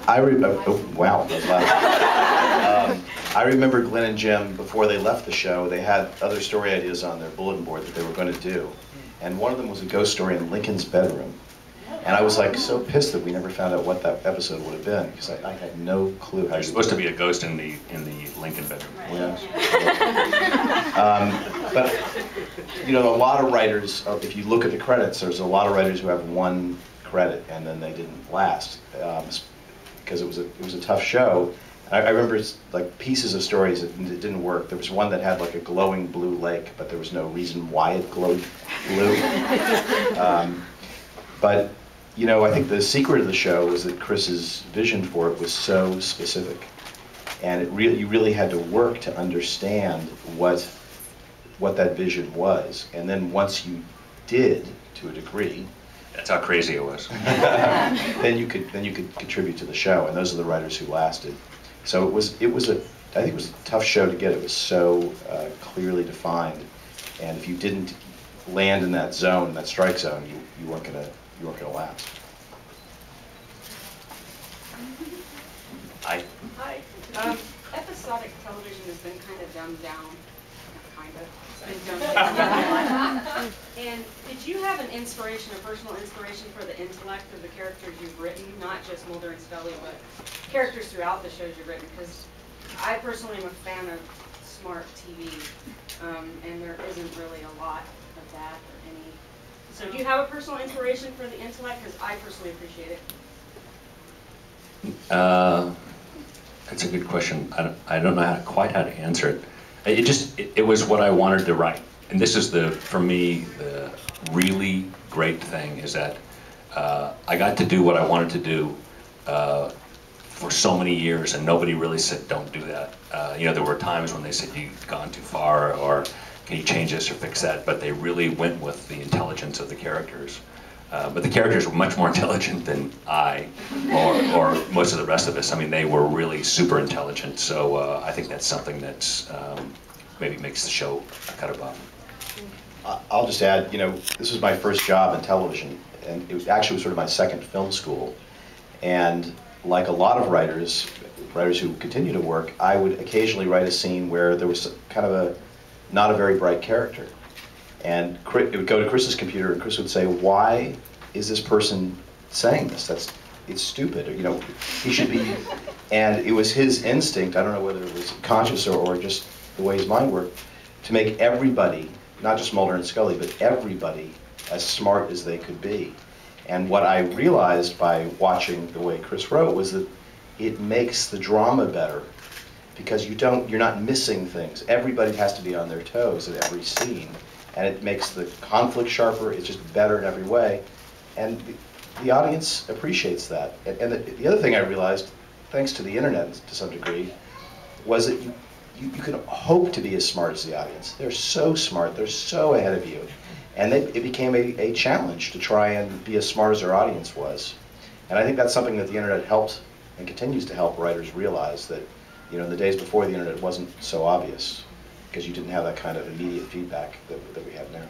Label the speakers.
Speaker 1: Wow, that was loud. I remember Glenn and Jim, before they left the show, they had other story ideas on their bulletin board that they were going to do. And one of them was a ghost story in Lincoln's bedroom. And I was like so pissed that we never found out what that episode would have been, because I had no clue how.
Speaker 2: There's supposed to be a ghost in the Lincoln bedroom.
Speaker 1: Yeah. But you know, a lot of writers, if you look at the credits, there's a lot of writers who have one credit and then they didn't last, because it was a tough show. I remember like pieces of stories that didn't work. There was one that had like a glowing blue lake, but there was no reason why it glowed blue. But you know, I think the secret of the show was that Chris's vision for it was so specific, and you really had to work to understand what that vision was. And then once you did, to a degree,
Speaker 2: that's how crazy it was.
Speaker 1: then you could contribute to the show, and those are the writers who lasted. So I think it was a tough show to get. It was so clearly defined, and if you didn't land in that zone, that strike zone, you weren't gonna last.
Speaker 3: Hi. Episodic television has been kind of dumbed down. And did you have an inspiration, a personal inspiration for the intellect of the characters you've written, not just Mulder and Scully, but characters throughout the shows you've written? Because I personally am a fan of smart TV, and there isn't really a lot of that or any. So do you have a personal inspiration for the intellect? Because I personally appreciate it.
Speaker 2: That's a good question. I don't know quite how to answer it. It was what I wanted to write. And this is for me, the really great thing is that I got to do what I wanted to do for so many years, and nobody really said, don't do that. You know, there were times when they said, you've gone too far, or can you change this or fix that? But they really went with the intelligence of the characters. But the characters were much more intelligent than I, or most of the rest of us. I mean, they were really super intelligent. So I think that's something that's maybe makes the show a cut above.
Speaker 1: I'll just add, you know, this was my first job in television, and it actually was sort of my second film school. And like a lot of writers who continue to work, I would occasionally write a scene where there was kind of not a very bright character. And it would go to Chris's computer, and Chris would say, "Why is this person saying this? It's stupid. Or, you know, he should be." And it was his instinct, I don't know whether it was conscious or just the way his mind worked, to make everybody, not just Mulder and Scully, but everybody as smart as they could be. And what I realized by watching the way Chris wrote was that it makes the drama better, because you're not missing things. Everybody has to be on their toes at every scene. And it makes the conflict sharper. It's just better in every way, and the audience appreciates that. And the other thing I realized, thanks to the internet to some degree, was that you can hope to be as smart as the audience. They're so smart. They're so ahead of you, and it became a challenge to try and be as smart as their audience was. And I think that's something that the internet helped and continues to help writers realize, that, you know, in the days before the internet, it wasn't so obvious, because you didn't have that kind of immediate feedback that we have now.